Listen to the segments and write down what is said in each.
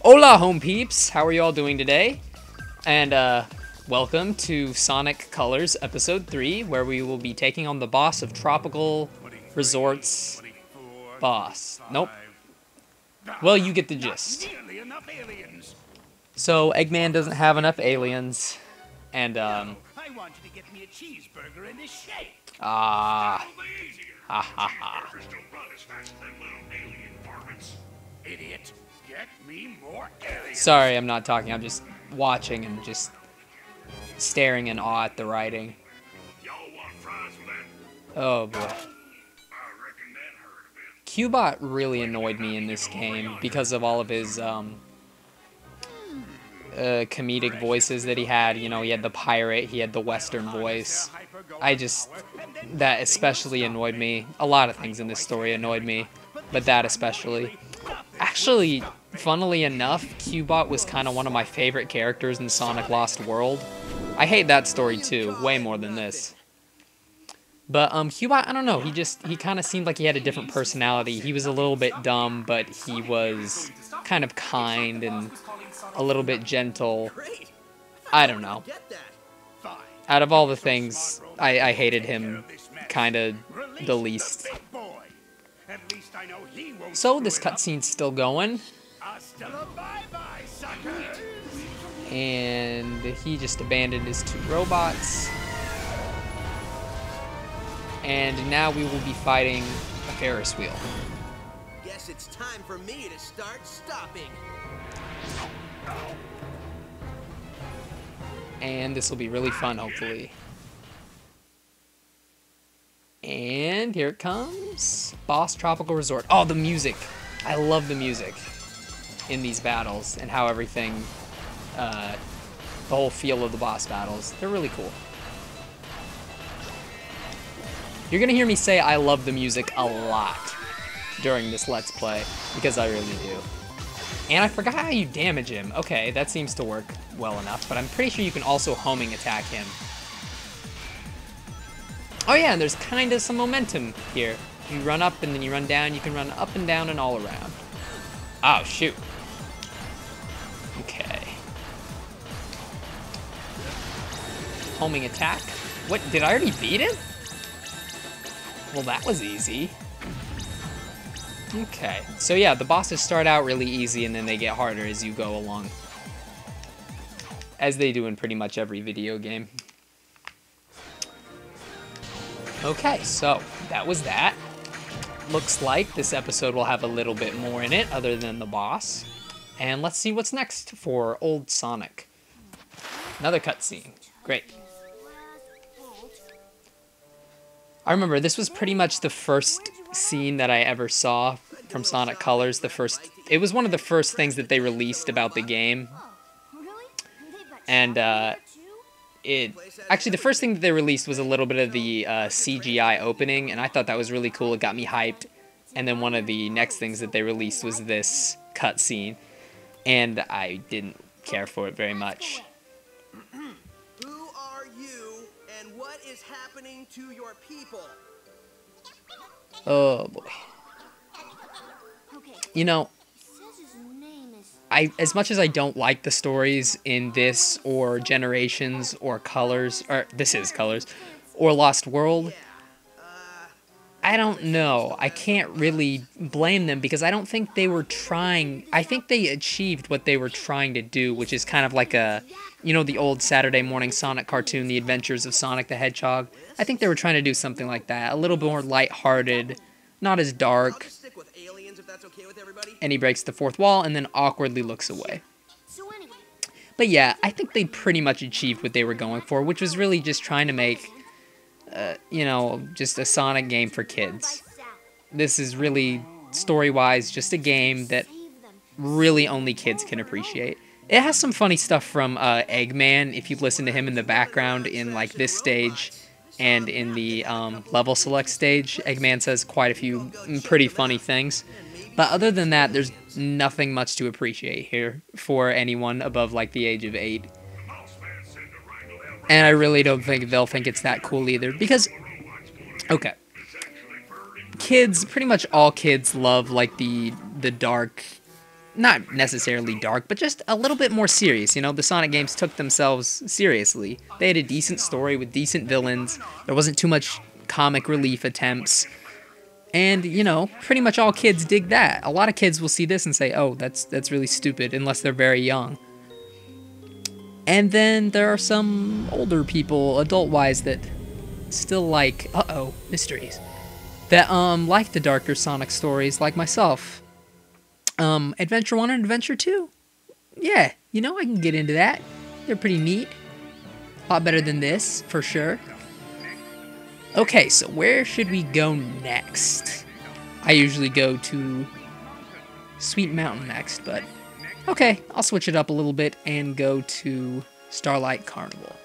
Hola, home peeps! How are you all doing today? And, welcome to Sonic Colors Episode 3, where we will be taking on the boss of Tropical Resorts boss. Nope. Well, you get the gist. So, Eggman doesn't have enough aliens, and, I want you to get me a cheeseburger in this shape. ha ha ha. Idiot. Get me more aliens. Sorry, I'm not talking, I'm just watching and just staring in awe at the writing. Y'all want fries with that? Oh boy. I reckon that hurt a bit. Cubot really annoyed me in this game because of all of his comedic voices that he had. You know, he had the pirate, he had the western voice. That especially annoyed me. A lot of things in this story annoyed me, but that especially. Actually, funnily enough, Cubot was kind of one of my favorite characters in Sonic Lost World. I hate that story too, way more than this. But Cubot, I don't know, he kind of seemed like he had a different personality. He was a little bit dumb, but he was kind of kind and a little bit gentle. I don't know. Out of all the things, I hated him kind of the least. So this cutscene's still going. And he just abandoned his two robots. And now we will be fighting a Ferris wheel. Guess it's time for me to start stopping. And this will be really fun, hopefully. And here it comes. Boss Tropical Resort. Oh, the music. I love the music in these battles and how everything, the whole feel of the boss battles. They're really cool. You're going to hear me say I love the music a lot during this Let's Play, because I really do. And I forgot how you damage him. Okay, that seems to work well enough, but I'm pretty sure you can also homing attack him. Oh yeah, and there's kind of some momentum here. You run up and then you run down, you can run up and down and all around. Oh, shoot. Okay. Homing attack. What, did I already beat him? Well, that was easy. Okay, so yeah, the bosses start out really easy and then they get harder as you go along. As they do in pretty much every video game. Okay, so that was that. Looks like this episode will have a little bit more in it other than the boss. And let's see what's next for old Sonic. Another cutscene. Great. I remember this was pretty much the first scene that I ever saw from Sonic Colors. It was one of the first things that they released about the game. And actually the first thing that they released was a little bit of the CGI opening, and I thought that was really cool. It got me hyped. And then one of the next things that they released was this cutscene, and I didn't care for it very much. Who are you, and what is happening to your people? Oh boy. You know, as much as I don't like the stories in this or Generations or Colors, or this is Colors, or Lost World, I don't know. I can't really blame them because I don't think they were trying. I think they achieved what they were trying to do, which is kind of like a, you know, the old Saturday morning Sonic cartoon, The Adventures of Sonic the Hedgehog. I think they were trying to do something like that, a little bit more lighthearted, not as dark. And he breaks the fourth wall and then awkwardly looks away. But yeah, I think they pretty much achieved what they were going for, which was really just trying to make, you know, just a Sonic game for kids. This is really, story-wise, just a game that really only kids can appreciate. It has some funny stuff from Eggman, if you listen to him in the background in, like, this stage and in the level select stage. Eggman says quite a few pretty funny things. But other than that, there's nothing much to appreciate here for anyone above, like, the age of 8. And I really don't think they'll think it's that cool either, because, okay, kids, pretty much all kids love, like, the dark not necessarily dark, but just a little bit more serious. You know, the Sonic games took themselves seriously. They had a decent story with decent villains. There wasn't too much comic relief attempts. And, you know, pretty much all kids dig that. A lot of kids will see this and say, oh, that's really stupid, unless they're very young. And then there are some older people, adult-wise, that still like, mysteries. That, like the darker Sonic stories, like myself. Adventure 1 and Adventure 2. Yeah, you know, I can get into that. They're pretty neat. A lot better than this, for sure. Okay, so where should we go next? I usually go to Sweet Mountain next, but okay, I'll switch it up a little bit and go to Starlight Carnival,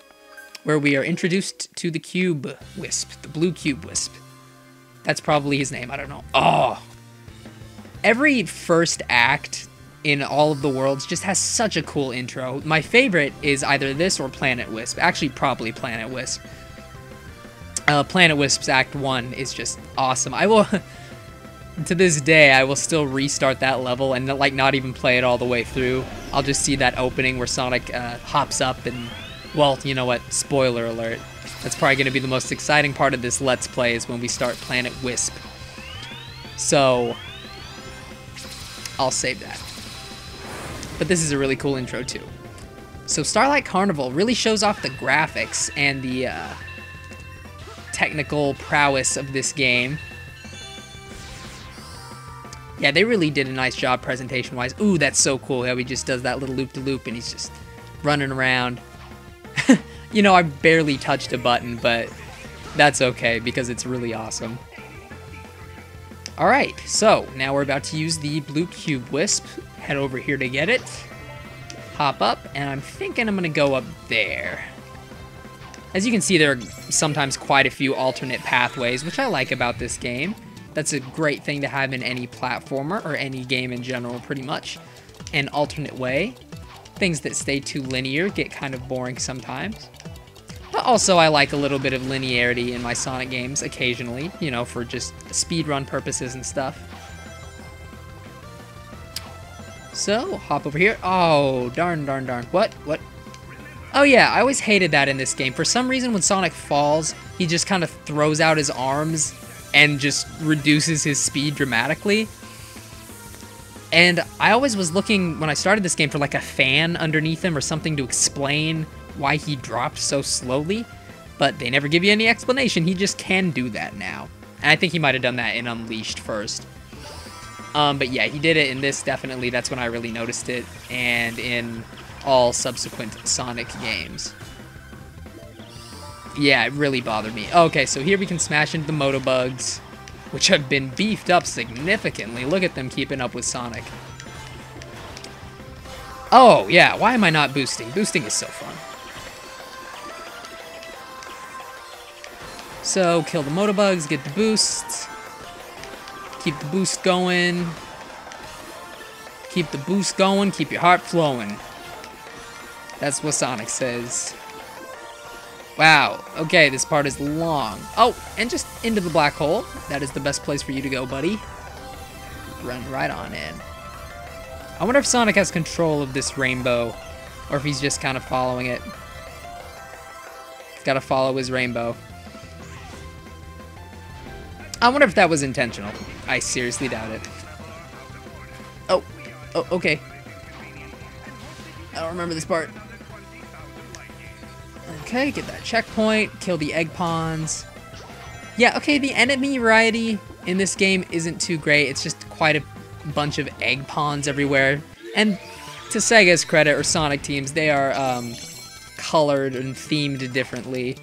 where we are introduced to the Cube Wisp, the blue Cube Wisp. That's probably his name, I don't know. Oh! Every first act in all of the worlds just has such a cool intro. My favorite is either this or Planet Wisp. Actually, probably Planet Wisp. Planet Wisp's Act 1 is just awesome. I will, to this day, I will still restart that level and like not even play it all the way through. I'll just see that opening where Sonic hops up and, well, you know what, spoiler alert. That's probably going to be the most exciting part of this Let's Play is when we start Planet Wisp. So, I'll save that. But this is a really cool intro too. So Starlight Carnival really shows off the graphics and the technical prowess of this game. Yeah, they really did a nice job presentation-wise. Ooh, that's so cool how he just does that little loop-de-loop and he's just running around. You know, I barely touched a button, but that's okay because it's really awesome. Alright, so now we're about to use the blue Cube Wisp. Head over here to get it. Hop up, and I'm thinking I'm going to go up there. As you can see, there are sometimes quite a few alternate pathways, which I like about this game. That's a great thing to have in any platformer, or any game in general, pretty much. An alternate way. Things that stay too linear get kind of boring sometimes. But also, I like a little bit of linearity in my Sonic games occasionally, you know, for just speedrun purposes and stuff. So, hop over here. Oh, darn. What? Oh yeah, I always hated that in this game. For some reason, when Sonic falls, he just kind of throws out his arms and just reduces his speed dramatically. And I always was looking, when I started this game, for like a fan underneath him or something to explain why he dropped so slowly. But they never give you any explanation. He just can do that now. And I think he might have done that in Unleashed first. But yeah, he did it in this, definitely. That's when I really noticed it. And in all subsequent Sonic games. Yeah, it really bothered me. Okay, so here we can smash into the Motobugs, which have been beefed up significantly. Look at them keeping up with Sonic. Oh, yeah, why am I not boosting? Boosting is so fun. So, kill the Motobugs, get the boost. Keep the boost going. Keep the boost going, keep your heart flowing. That's what Sonic says. Wow, okay, this part is long. Oh, and just into the black hole. That is the best place for you to go, buddy. Run right on in. I wonder if Sonic has control of this rainbow, or if he's just kind of following it. He's got to follow his rainbow. I wonder if that was intentional. I seriously doubt it. Oh, okay. I don't remember this part. Okay, get that checkpoint, kill the egg pawns. Yeah, okay, the enemy variety in this game isn't too great. It's just quite a bunch of egg pawns everywhere. And to Sega's credit, or Sonic teams, they are colored and themed differently,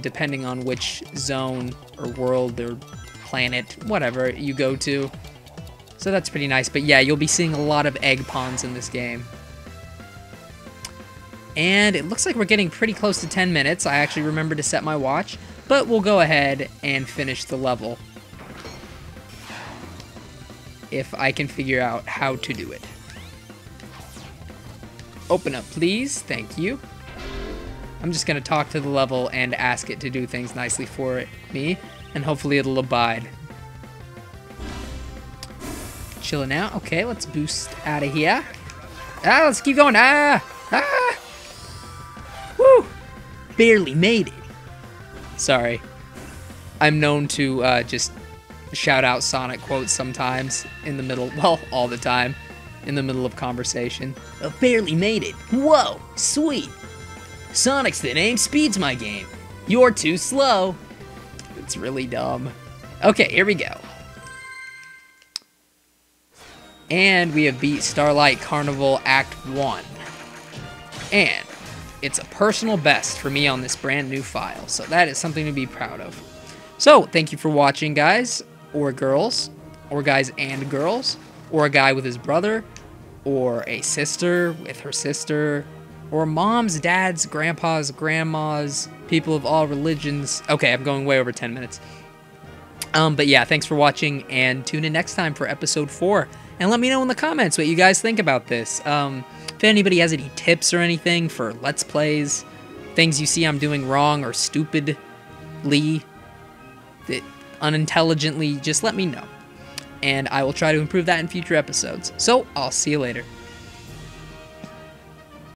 depending on which zone or world or planet, whatever, you go to. So that's pretty nice. But yeah, you'll be seeing a lot of egg pawns in this game. And it looks like we're getting pretty close to 10 minutes. I actually remembered to set my watch, but we'll go ahead and finish the level if I can figure out how to do it. Open up, please. Thank you. I'm just going to talk to the level and ask it to do things nicely for me, and hopefully it'll abide. chilling out. Okay, let's boost out of here. Ah, let's keep going. Ah! Ah! Woo! Barely made it. Sorry. I'm known to just shout out Sonic quotes sometimes in the middle, well, all the time, in the middle of conversation. I barely made it. Whoa, sweet. Sonic's the name, speed's my game. You're too slow. It's really dumb. Okay, here we go. And we have beat Starlight Carnival Act 1. And it's a personal best for me on this brand new file, so that is something to be proud of. So, thank you for watching, guys, or girls, or guys and girls, or a guy with his brother, or a sister with her sister, or moms, dads, grandpas, grandmas, people of all religions. Okay, I'm going way over 10 minutes. But yeah, thanks for watching, and tune in next time for episode 4. And let me know in the comments what you guys think about this. If anybody has any tips or anything for Let's Plays, things you see I'm doing wrong or stupidly, unintelligently, just let me know. And I will try to improve that in future episodes. So, I'll see you later.